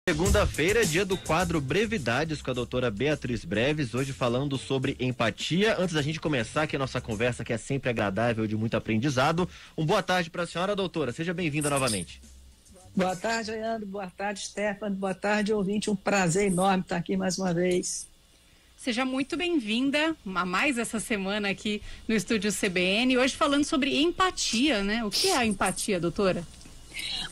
Segunda-feira, dia do quadro Brevidades com a doutora Beatriz Breves, hoje falando sobre empatia. Antes da gente começar aqui a nossa conversa, que é sempre agradável e de muito aprendizado, boa tarde para a senhora, doutora. Seja bem-vinda novamente. Boa tarde, Leandro. Boa tarde, Stefano. Boa tarde, ouvinte. Um prazer enorme estar aqui mais uma vez. Seja muito bem-vinda a mais essa semana aqui no Estúdio CBN. Hoje falando sobre empatia, né? O que é a empatia, doutora?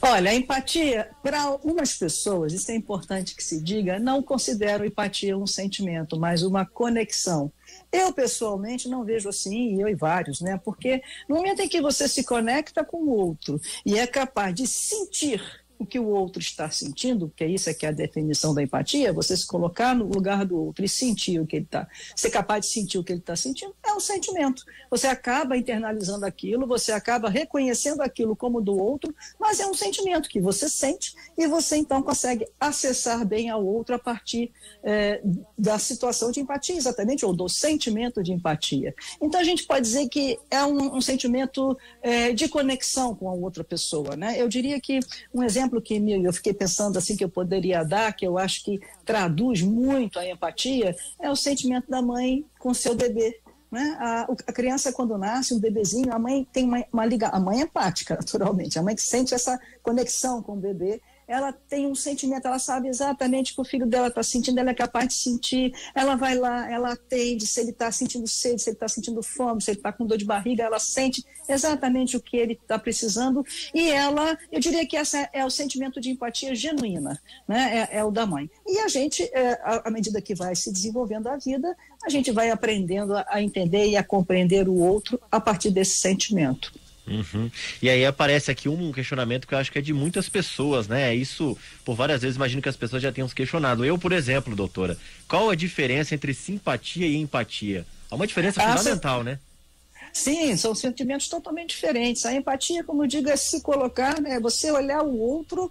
Olha, a empatia, para algumas pessoas, isso é importante que se diga, não considero empatia um sentimento, mas uma conexão. Eu, pessoalmente, não vejo assim, e eu e vários, né? Porque no momento em que você se conecta com o outro e é capaz de sentir o que o outro está sentindo, porque isso é que é a definição da empatia, você se colocar no lugar do outro e sentir o que ele está, ser capaz de sentir o que ele está sentindo, é um sentimento. Você acaba internalizando aquilo, você acaba reconhecendo aquilo como do outro, mas é um sentimento que você sente e você então consegue acessar bem ao outro a partir da situação de empatia, exatamente, ou do sentimento de empatia. Então a gente pode dizer que é um sentimento de conexão com a outra pessoa, né? Eu diria que um exemplo que eu fiquei pensando assim que eu poderia dar, que eu acho que traduz muito a empatia, é o sentimento da mãe com seu bebê. Né? A criança, quando nasce, um bebezinho, a mãe tem uma ligação, a mãe é empática, naturalmente, a mãe que sente essa conexão com o bebê, ela tem um sentimento, ela sabe exatamente o que o filho dela está sentindo, ela é capaz de sentir, ela vai lá, ela atende, se ele está sentindo sede, se ele está sentindo fome, se ele está com dor de barriga, ela sente exatamente o que ele está precisando e ela, eu diria que esse é o sentimento de empatia genuína, né? É o da mãe. E a gente, à medida que vai se desenvolvendo a vida, a gente vai aprendendo a entender e a compreender o outro a partir desse sentimento. Uhum. E aí aparece aqui um questionamento que eu acho que é de muitas pessoas, né? Isso, por várias vezes, imagino que as pessoas já tenham se questionado. Eu, por exemplo, doutora, qual a diferença entre simpatia e empatia? Há uma diferença fundamental, né? Sim, são sentimentos totalmente diferentes. A empatia, como eu digo, é se colocar, né? Você olhar o outro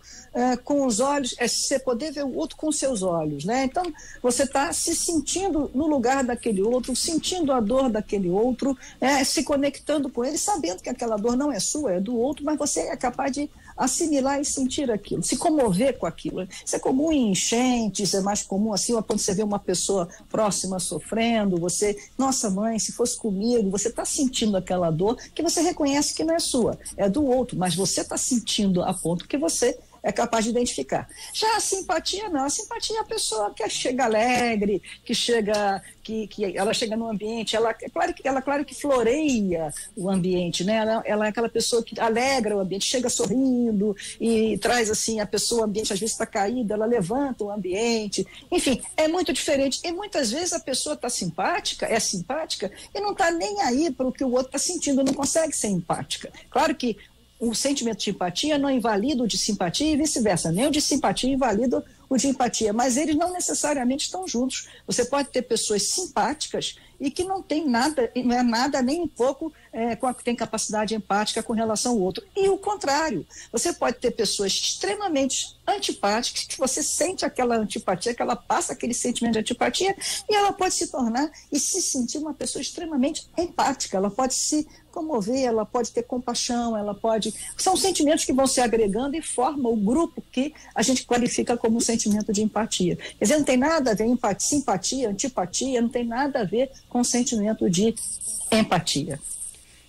com os olhos, é você poder ver o outro com seus olhos, né? Então, você está se sentindo no lugar daquele outro, sentindo a dor daquele outro, se conectando com ele, sabendo que aquela dor não é sua, é do outro, mas você é capaz de assimilar e sentir aquilo, se comover com aquilo. Isso é comum em enchentes, é mais comum assim, quando você vê uma pessoa próxima sofrendo, você, nossa mãe, se fosse comigo, você está sentindo aquela dor que você reconhece que não é sua, é do outro, mas você está sentindo a ponto que você é capaz de identificar. Já a simpatia não, a simpatia é a pessoa que chega alegre, que chega, que ela chega no ambiente, ela claro que floreia o ambiente, né? Ela é aquela pessoa que alegra o ambiente, chega sorrindo e traz assim, a pessoa, o ambiente às vezes está caído, ela levanta o ambiente, enfim, é muito diferente. E muitas vezes a pessoa está simpática, é simpática e não está nem aí para o que o outro está sentindo, não consegue ser empática. Claro que o sentimento de empatia não invalida o de simpatia e vice-versa, nem o de simpatia invalida o de empatia, mas eles não necessariamente estão juntos. Você pode ter pessoas simpáticas e que não tem nada, não é nada nem um pouco, tem capacidade empática com relação ao outro. E o contrário, você pode ter pessoas extremamente antipáticas, que você sente aquela antipatia, que ela passa aquele sentimento de antipatia, e ela pode se tornar e se sentir uma pessoa extremamente empática, ela pode se comover, ela pode ter compaixão, ela pode... São sentimentos que vão se agregando e formam o grupo que a gente qualifica como sentimento de empatia. Quer dizer, não tem nada a ver simpatia, antipatia, não tem nada a ver com o sentimento de empatia.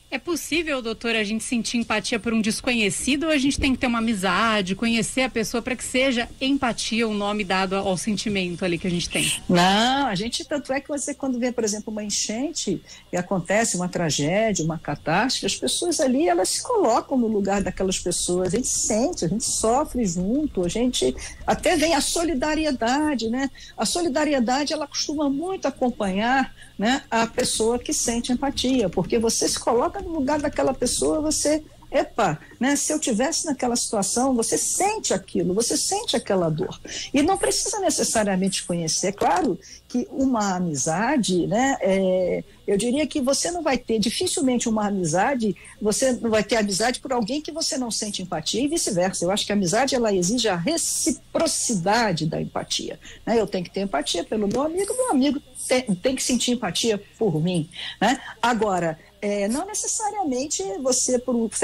É possível, doutora, a gente sentir empatia por um desconhecido ou a gente tem que ter uma amizade, conhecer a pessoa para que seja empatia o nome dado ao sentimento ali que a gente tem? Não, a gente, tanto é que você quando vê, por exemplo, uma enchente e acontece uma tragédia, uma catástrofe, as pessoas ali, elas se colocam no lugar daquelas pessoas, a gente sente, a gente sofre junto, a gente até vem a solidariedade, né? A solidariedade, ela costuma muito acompanhar, né, a pessoa que sente empatia, porque você se coloca no lugar daquela pessoa, você, né, se eu tivesse naquela situação, você sente aquilo, você sente aquela dor. E não precisa necessariamente conhecer. É claro que uma amizade, né, eu diria que você não vai ter, dificilmente uma amizade, você não vai ter amizade por alguém que você não sente empatia e vice-versa. Eu acho que a amizade, ela exige a reciprocidade da empatia, né? Eu tenho que ter empatia pelo meu amigo tem que sentir empatia por mim, né? Agora, Não necessariamente você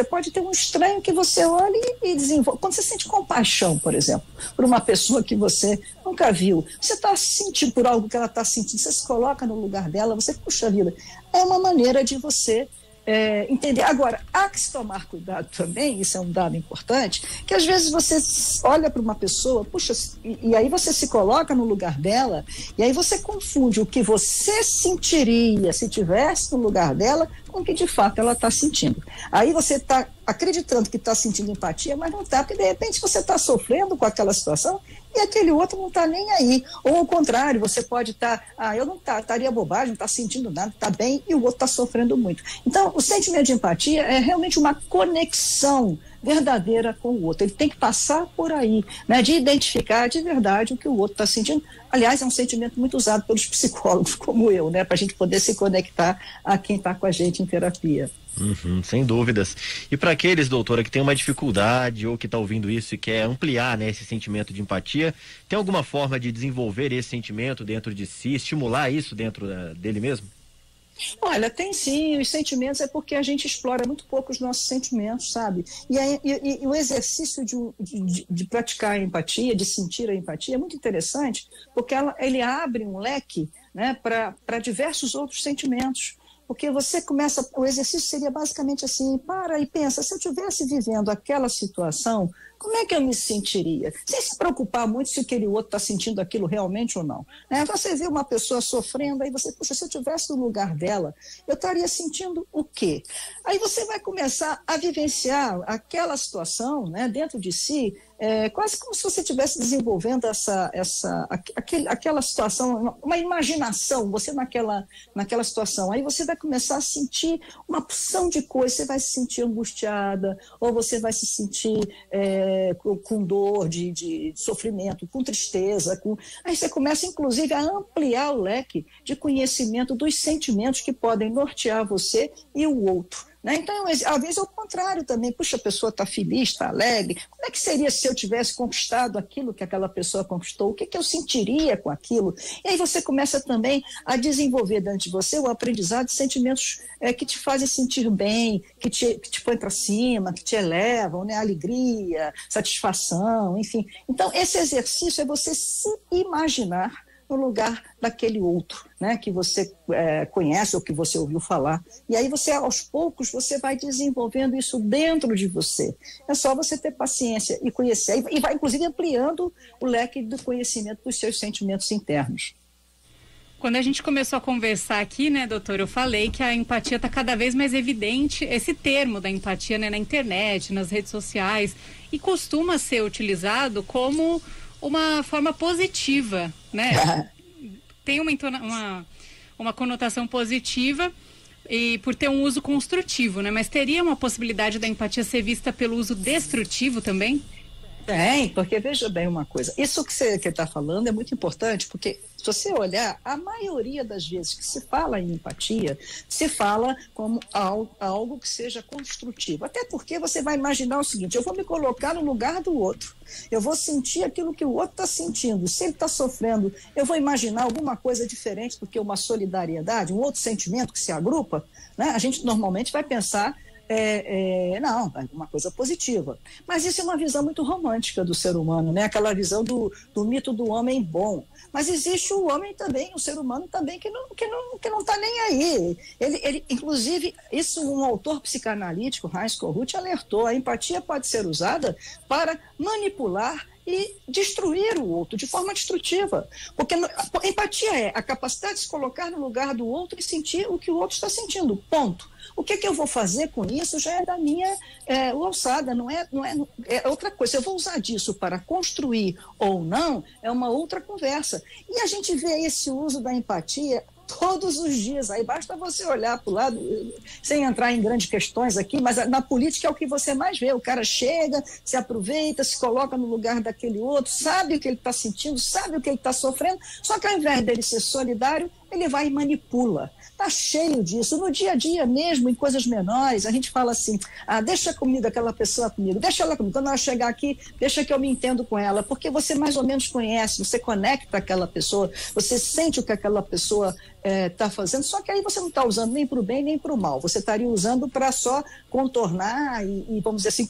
pode ter um estranho que você olha e desenvolve. Quando você sente compaixão, por exemplo, por uma pessoa que você nunca viu, você está sentindo por algo que ela está sentindo, você se coloca no lugar dela, você, puxa vida, é uma maneira de você entender. Agora, há que se tomar cuidado também, isso é um dado importante, que às vezes você olha para uma pessoa, puxa, e aí você se coloca no lugar dela, e aí você confunde o que você sentiria se estivesse no lugar dela com o que de fato ela está sentindo. Aí você está acreditando que está sentindo empatia, mas não está, porque de repente você está sofrendo com aquela situação e aquele outro não está nem aí. Ou ao contrário, você pode estar, eu não estaria bobagem, não está sentindo nada, está bem, e o outro está sofrendo muito. Então, o sentimento de empatia é realmente uma conexão verdadeira com o outro. Ele tem que passar por aí, né, de identificar de verdade o que o outro está sentindo. Aliás, é um sentimento muito usado pelos psicólogos como eu, né, para a gente poder se conectar a quem está com a gente em terapia. Sem dúvidas. E para aqueles, doutora, que tem uma dificuldade ou que está ouvindo isso e quer ampliar, né, esse sentimento de empatia, tem alguma forma de desenvolver esse sentimento dentro de si, estimular isso dentro dele mesmo? Olha, tem sim, os sentimentos é porque a gente explora muito pouco os nossos sentimentos, sabe? E o exercício de praticar a empatia, de sentir a empatia é muito interessante, porque ele abre um leque, né, para diversos outros sentimentos. Porque você começa, o exercício seria basicamente assim, para e pensa, se eu estivesse vivendo aquela situação, como é que eu me sentiria? Sem se preocupar muito se aquele outro está sentindo aquilo realmente ou não. Você vê uma pessoa sofrendo, aí você, puxa, se eu estivesse no lugar dela, eu estaria sentindo o quê? Aí você vai começar a vivenciar aquela situação, né, dentro de si, quase como se você estivesse desenvolvendo aquela situação, uma imaginação, você naquela situação. Aí você vai começar a sentir uma porção de coisas, você vai se sentir angustiada, ou você vai se sentir com dor, de sofrimento, com tristeza. Aí você começa, inclusive, a ampliar o leque de conhecimento dos sentimentos que podem nortear você e o outro. Então, às vezes é o contrário também. Puxa, a pessoa está feliz, está alegre. Como é que seria se eu tivesse conquistado aquilo que aquela pessoa conquistou? O que eu sentiria com aquilo? E aí você começa também a desenvolver dentro de você o aprendizado de sentimentos que te fazem sentir bem, que te põem para cima, que te elevam, né? Alegria, satisfação, enfim. Então, esse exercício é você se imaginar no lugar daquele outro, né, que você conhece ou que você ouviu falar. E aí você, aos poucos, você vai desenvolvendo isso dentro de você. É só você ter paciência e conhecer, e vai, inclusive, ampliando o leque do conhecimento dos seus sentimentos internos. Quando a gente começou a conversar aqui, né, doutor, eu falei que a empatia está cada vez mais evidente, esse termo da empatia, né, na internet, nas redes sociais, e costuma ser utilizado como uma forma positiva, né? Tem uma conotação positiva e por ter um uso construtivo, né? Mas teria uma possibilidade da empatia ser vista pelo uso destrutivo também? Tem, porque veja bem uma coisa, isso que você está falando é muito importante, porque se você olhar, a maioria das vezes que se fala em empatia, se fala como algo que seja construtivo. Até porque você vai imaginar o seguinte, eu vou me colocar no lugar do outro, eu vou sentir aquilo que o outro está sentindo. Se ele está sofrendo, eu vou imaginar alguma coisa diferente do que uma solidariedade, um outro sentimento que se agrupa, né? A gente normalmente vai pensar não, uma coisa positiva. Mas isso é uma visão muito romântica do ser humano, né? Aquela visão do mito do homem bom. Mas existe o homem também, o ser humano também, que não está nem aí. Ele, inclusive, isso um autor psicanalítico, Heinz Kohut, alertou, a empatia pode ser usada para manipular e destruir o outro de forma destrutiva. Porque a empatia é a capacidade de se colocar no lugar do outro e sentir o que o outro está sentindo. Ponto. O que eu vou fazer com isso já é da minha alçada, não é outra coisa. Eu vou usar disso para construir ou não, é uma outra conversa. E a gente vê esse uso da empatia todos os dias. Aí basta você olhar para o lado, sem entrar em grandes questões aqui, mas na política é o que você mais vê. O cara chega, se aproveita, se coloca no lugar daquele outro, sabe o que ele está sentindo, sabe o que ele está sofrendo, só que ao invés dele ser solidário, ele vai e manipula. Está cheio disso. No dia a dia mesmo, em coisas menores, a gente fala assim, deixa comigo aquela pessoa comigo, deixa ela comigo. Quando ela chegar aqui, deixa que eu me entendo com ela, porque você mais ou menos conhece, você conecta aquela pessoa, você sente o que aquela pessoa está fazendo, só que aí você não está usando nem para o bem nem para o mal, você estaria usando para só contornar e, vamos dizer assim,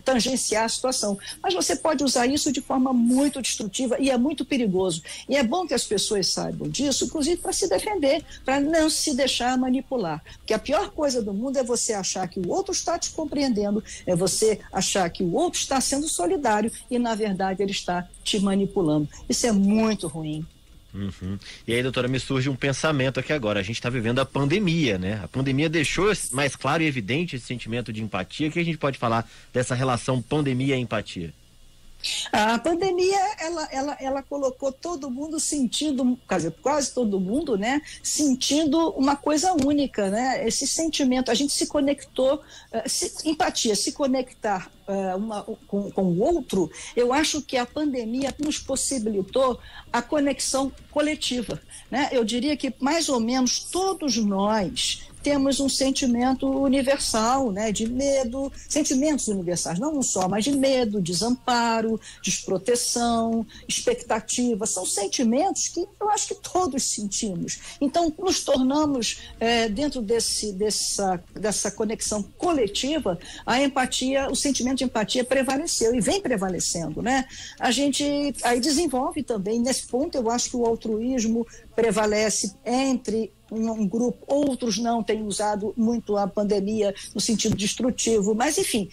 tangenciar a situação. Mas você pode usar isso de forma muito destrutiva e é muito perigoso. E é bom que as pessoas saibam disso, inclusive para se defender, para não se deixar manipular. Porque a pior coisa do mundo é você achar que o outro está te compreendendo, é você achar que o outro está sendo solidário e, na verdade, ele está te manipulando. Isso é muito ruim. Uhum. E aí, doutora, me surge um pensamento aqui agora. A gente está vivendo a pandemia, né? A pandemia deixou mais claro e evidente esse sentimento de empatia. O que a gente pode falar dessa relação pandemia e empatia? A pandemia, ela colocou todo mundo sentindo, quase todo mundo, né, sentindo uma coisa única, né, esse sentimento, a gente se conectou, empatia, se conectar com o outro, eu acho que a pandemia nos possibilitou a conexão coletiva, né, eu diria que mais ou menos todos nós temos um sentimento universal, né, de medo, sentimentos universais, não um só, mas de medo, desamparo, desproteção, expectativa, são sentimentos que eu acho que todos sentimos. Então, nos tornamos, dentro dessa conexão coletiva, a empatia, o sentimento de empatia prevaleceu e vem prevalecendo, né? A gente aí desenvolve também, nesse ponto eu acho que o altruísmo prevalece entre um grupo, outros não têm usado muito a pandemia no sentido destrutivo, mas enfim,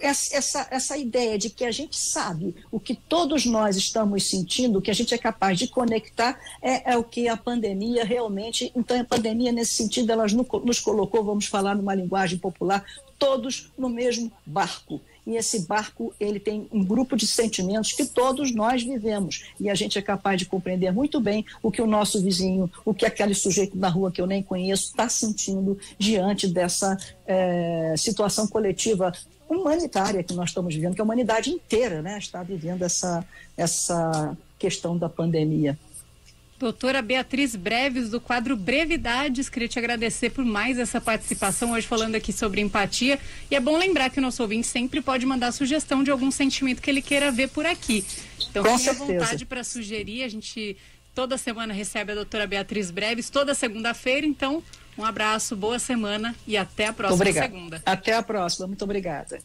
essa ideia de que a gente sabe o que todos nós estamos sentindo, que a gente é capaz de conectar, é o que a pandemia realmente, então a pandemia nesse sentido, ela nos colocou, vamos falar numa linguagem popular, todos no mesmo barco. E esse barco, ele tem um grupo de sentimentos que todos nós vivemos. E a gente é capaz de compreender muito bem o que o nosso vizinho, o que aquele sujeito na rua que eu nem conheço está sentindo diante dessa situação coletiva humanitária que nós estamos vivendo, que a humanidade inteira, né, está vivendo essa questão da pandemia. Doutora Beatriz Breves, do quadro Brevidades, queria te agradecer por mais essa participação hoje falando aqui sobre empatia. E é bom lembrar que o nosso ouvinte sempre pode mandar sugestão de algum sentimento que ele queira ver por aqui. Então, tenha vontade para sugerir. A gente toda semana recebe a doutora Beatriz Breves, toda segunda-feira. Então, um abraço, boa semana e até a próxima segunda. Até a próxima, muito obrigada.